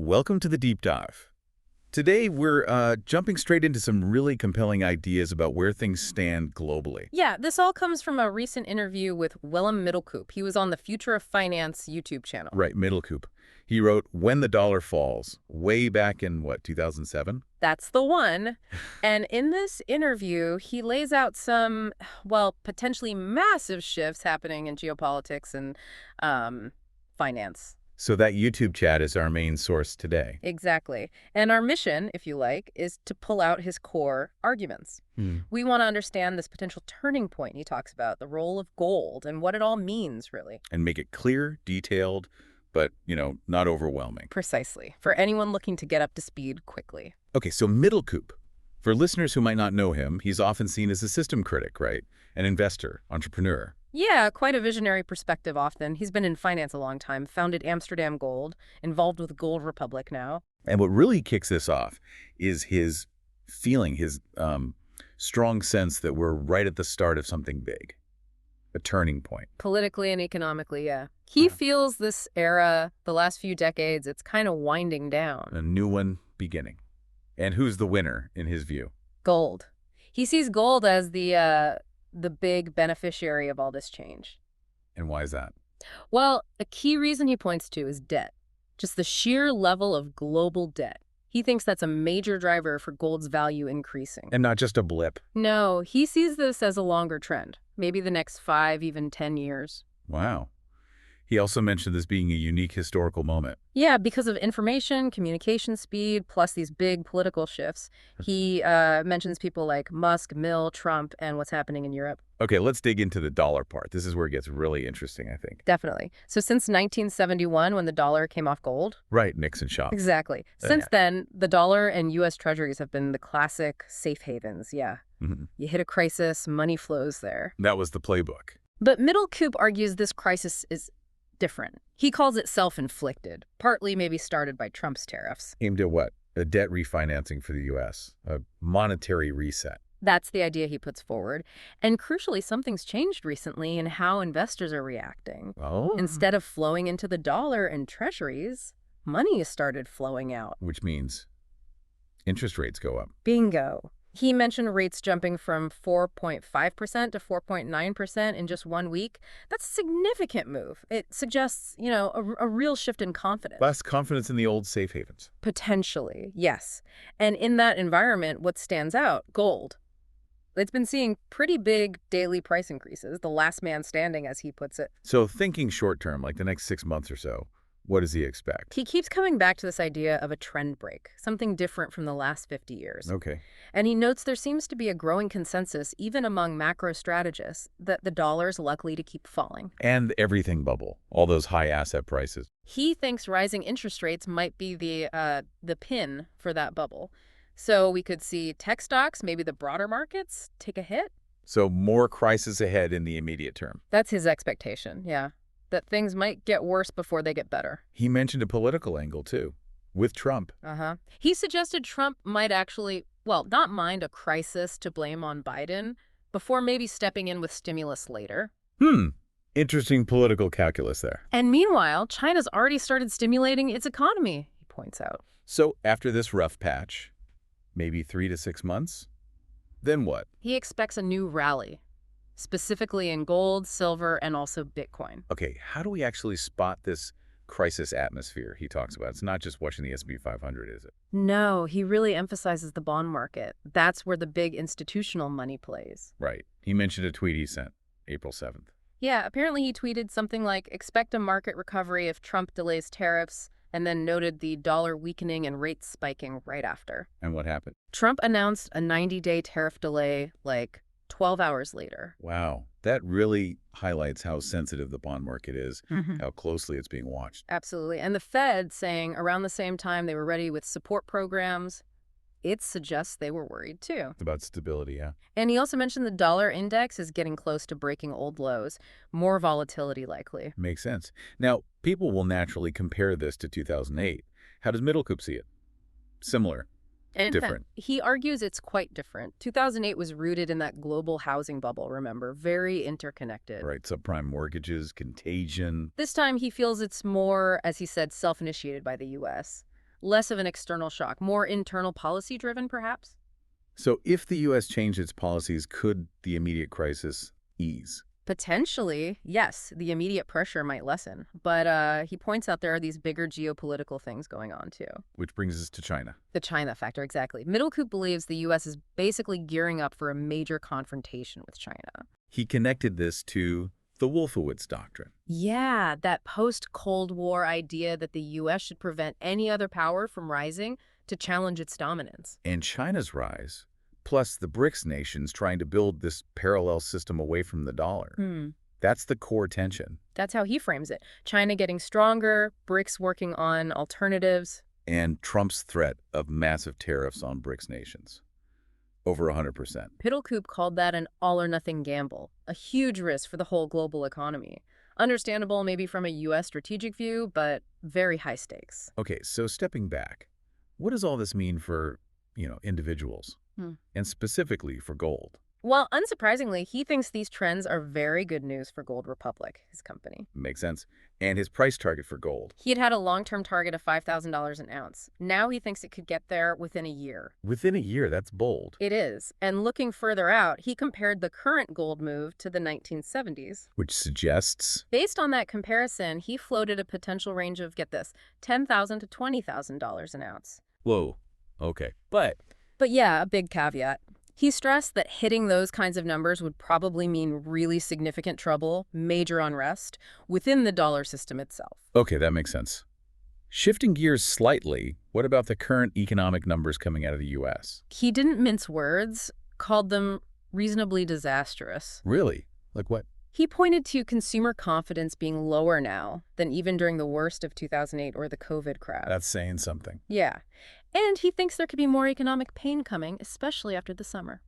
Welcome to the Deep Dive. Today, we're jumping straight into some really compelling ideas about where things stand globally. Yeah, this all comes from a recent interview with Willem Middelkoop. He was on the Future of Finance YouTube channel. Right, Middelkoop. He wrote When the Dollar Falls, way back in, what, 2007? That's the one. And in this interview, he lays out some, well, potentially massive shifts happening in geopolitics and finance. So that YouTube chat is our main source today. Exactly. And our mission, if you like, is to pull out his core arguments. We want to understand this potential turning point he talks about, the role of gold and what it all means, really. And make it clear, detailed, but, not overwhelming. Precisely. For anyone looking to get up to speed quickly. Okay, so Middelkoop. For listeners who might not know him, he's often seen as a system critic, right? An investor, entrepreneur. Yeah, quite a visionary perspective often. He's been in finance a long time, founded Amsterdam Gold, involved with Gold Republic now. And what really kicks this off is his feeling, his strong sense that we're right at the start of something big, a turning point. Politically and economically, yeah. He feels this era, the last few decades, it's kind of winding down. A new one beginning. And who's the winner, in his view? Gold. He sees gold as the big beneficiary of all this change. And why is that? Well, a key reason he points to is debt. Just the sheer level of global debt. He thinks that's a major driver for gold's value increasing. And not just a blip. No, he sees this as a longer trend, maybe the next 5, even 10 years. Wow. He also mentioned this being a unique historical moment. Yeah, because of information, communication speed, plus these big political shifts. He mentions people like Musk, Mill, Trump, and what's happening in Europe. Okay, let's dig into the dollar part. This is where it gets really interesting, I think. Definitely. So since 1971, when the dollar came off gold? Right, Nixon shop. Exactly. Since then, the dollar and U.S. treasuries have been the classic safe havens, yeah. You hit a crisis, money flows there. That was the playbook. But Middelkoop argues this crisis is different. He calls it self-inflicted, partly maybe started by Trump's tariffs. Aimed at what? A debt refinancing for the U.S., a monetary reset. That's the idea he puts forward. And crucially, something's changed recently in how investors are reacting. Oh? Instead of flowing into the dollar and treasuries, money has started flowing out. Which means interest rates go up. Bingo. He mentioned rates jumping from 4.5% to 4.9% in just 1 week. That's a significant move. It suggests, a real shift in confidence. Less confidence in the old safe havens. Potentially, yes. And in that environment, what stands out? Gold. It's been seeing pretty big daily price increases, the last man standing, as he puts it. So thinking short term, like the next 6 months or so, what does he expect? He keeps coming back to this idea of a trend break, something different from the last 50 years. Okay. And he notes there seems to be a growing consensus, even among macro strategists, that the dollar's likely to keep falling. And everything bubble, all those high asset prices. He thinks rising interest rates might be the pin for that bubble. So we could see tech stocks, maybe the broader markets, take a hit. So more crisis ahead in the immediate term. That's his expectation, yeah. That things might get worse before they get better. He mentioned a political angle, too, with Trump. He suggested Trump might actually, not mind a crisis to blame on Biden before maybe stepping in with stimulus later. Interesting political calculus there. And meanwhile, China's already started stimulating its economy, he points out. So after this rough patch, maybe 3 to 6 months, then what? He expects a new rally, specifically in gold, silver, and also Bitcoin. Okay, how do we actually spot this crisis atmosphere he talks about? It's not just watching the S&P 500, is it? No, he really emphasizes the bond market. That's where the big institutional money plays. Right. He mentioned a tweet he sent April 7th. Yeah, apparently he tweeted something like, expect a market recovery if Trump delays tariffs, and then noted the dollar weakening and rates spiking right after. And what happened? Trump announced a 90-day tariff delay, 12 hours later. Wow. That really highlights how sensitive the bond market is, how closely it's being watched. Absolutely. And the Fed saying around the same time they were ready with support programs, it suggests they were worried too. It's about stability, yeah. And he also mentioned the dollar index is getting close to breaking old lows. More volatility likely. Makes sense. Now, people will naturally compare this to 2008. How does Middelkoop see it? Similar. Different. He argues it's quite different. 2008 was rooted in that global housing bubble, remember, very interconnected. Right, subprime mortgages, contagion. This time he feels it's more, as he said, self-initiated by the U.S. Less of an external shock, more internal policy driven, perhaps? So if the U.S. changed its policies, could the immediate crisis ease? Potentially, yes, the immediate pressure might lessen. But he points out there are these bigger geopolitical things going on, too. Which brings us to China. The China factor, exactly. Middlecoop believes the U.S. is basically gearing up for a major confrontation with China. He connected this to the Wolfowitz Doctrine. Yeah, that post-Cold War idea that the U.S. should prevent any other power from rising to challenge its dominance. And China's rise, plus the BRICS nations trying to build this parallel system away from the dollar. That's the core tension. That's how he frames it. China getting stronger, BRICS working on alternatives. And Trump's threat of massive tariffs on BRICS nations. Over 100%. Middlecoop called that an all-or-nothing gamble, a huge risk for the whole global economy. Understandable maybe from a U.S. strategic view, but very high stakes. Okay, so stepping back, what does all this mean for, individuals? And specifically for gold? Well, unsurprisingly, he thinks these trends are very good news for Gold Republic, his company. Makes sense. And his price target for gold? He had a long-term target of $5,000 an ounce. Now he thinks it could get there within a year. Within a year, that's bold. It is. And looking further out, he compared the current gold move to the 1970s. Which suggests? Based on that comparison, he floated a potential range of, get this, $10,000 to $20,000 an ounce. Whoa. Okay. But yeah, a big caveat. He stressed that hitting those kinds of numbers would probably mean really significant trouble, major unrest, within the dollar system itself. okay, that makes sense. Shifting gears slightly, what about the current economic numbers coming out of the U.S.? He didn't mince words, called them reasonably disastrous. Really? Like what? He pointed to consumer confidence being lower now than even during the worst of 2008 or the COVID crash. That's saying something. Yeah. And he thinks there could be more economic pain coming, especially after the summer.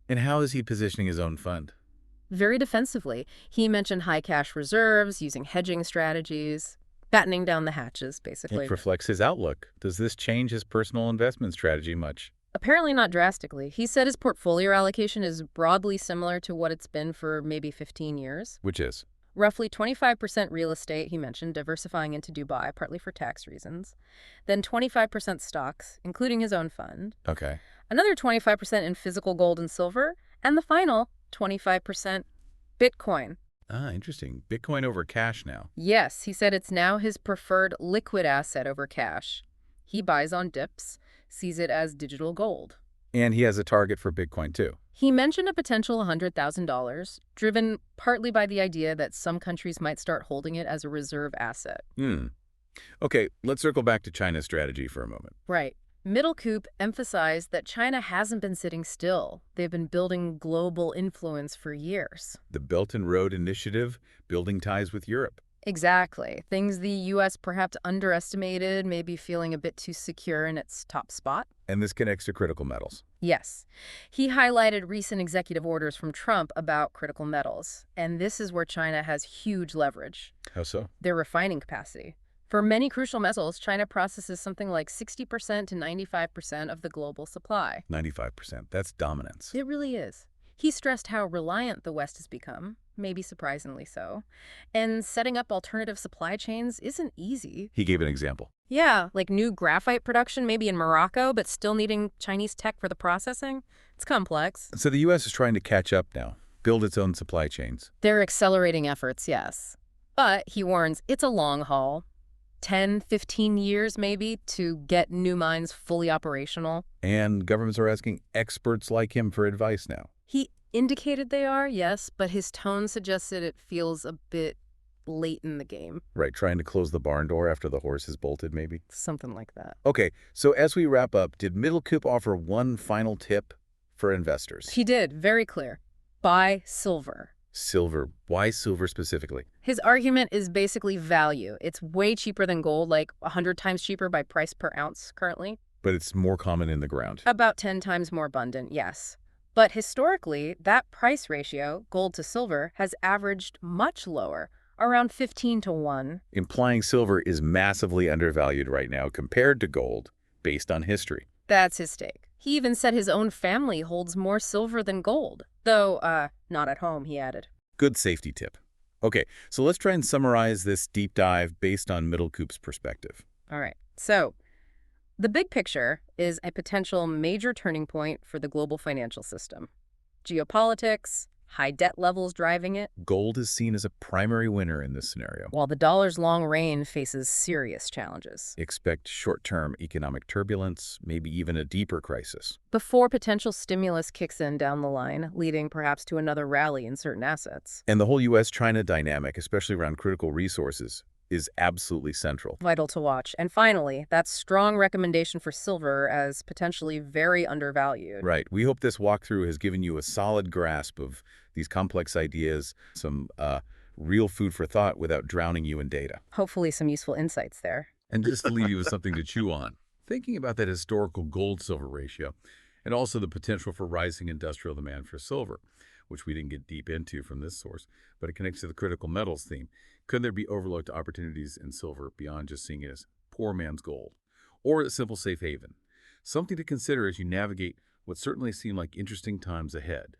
And how is he positioning his own fund? Very defensively. He mentioned high cash reserves, using hedging strategies, battening down the hatches, basically. It reflects his outlook. Does this change his personal investment strategy much? Apparently not drastically. He said his portfolio allocation is broadly similar to what it's been for maybe 15 years. Which is? Roughly 25% real estate, he mentioned, diversifying into Dubai, partly for tax reasons. Then 25% stocks, including his own fund. Okay. Another 25% in physical gold and silver. And the final 25% Bitcoin. Ah, interesting. Bitcoin over cash now. Yes, he said it's now his preferred liquid asset over cash. He buys on dips, sees it as digital gold. And he has a target for Bitcoin too. He mentioned a potential $100,000, driven partly by the idea that some countries might start holding it as a reserve asset. Okay, let's circle back to China's strategy for a moment. Right. Middlecoop emphasized that China hasn't been sitting still. They've been building global influence for years. The Belt and Road Initiative, building ties with Europe. Exactly. Things the U.S. perhaps underestimated, maybe feeling a bit too secure in its top spot. And this connects to critical metals. Yes. He highlighted recent executive orders from Trump about critical metals. And this is where China has huge leverage. How so? Their refining capacity. For many crucial metals, China processes something like 60% to 95% of the global supply. 95%. That's dominance. It really is. He stressed how reliant the West has become, maybe surprisingly so. And setting up alternative supply chains isn't easy. He gave an example. Yeah, like new graphite production maybe in Morocco, but still needing Chinese tech for the processing. It's complex. So the U.S. is trying to catch up now, build its own supply chains. They're accelerating efforts, yes. But, he warns, it's a long haul. 10, 15 years maybe to get new mines fully operational. And governments are asking experts like him for advice now. He indicated they are, yes, but his tone suggested it feels a bit late in the game. Right, trying to close the barn door after the horse is bolted, maybe? Something like that. Okay, so as we wrap up, did Middlecoop offer one final tip for investors? He did, very clear. Buy silver. Silver. Why silver specifically? His argument is basically value. It's way cheaper than gold, like 100 times cheaper by price per ounce currently. But it's more common in the ground. About 10 times more abundant, yes. But historically, that price ratio, gold to silver, has averaged much lower, around 15 to 1. Implying silver is massively undervalued right now compared to gold, based on history. That's his take. He even said his own family holds more silver than gold. Though, not at home, he added. Good safety tip. Okay, so let's try and summarize this deep dive based on Middlecoop's perspective. All right. So, The big picture is a potential major turning point for the global financial system. Geopolitics, high debt levels driving it, Gold is seen as a primary winner in this scenario. while the dollar's long reign faces serious challenges. Expect short-term economic turbulence, maybe even a deeper crisis. Before potential stimulus kicks in down the line, leading perhaps to another rally in certain assets. And the whole U.S.-China dynamic, especially around critical resources, is absolutely central. Vital to watch. And finally, that strong recommendation for silver as potentially very undervalued. Right. We hope this walkthrough has given you a solid grasp of these complex ideas, some real food for thought without drowning you in data. Hopefully some useful insights there. And just to leave you with something to chew on, thinking about that historical gold-silver ratio and also the potential for rising industrial demand for silver, which we didn't get deep into from this source, but it connects to the critical metals theme. Could there be overlooked opportunities in silver beyond just seeing it as poor man's gold or a simple safe haven? Something to consider as you navigate what certainly seem like interesting times ahead.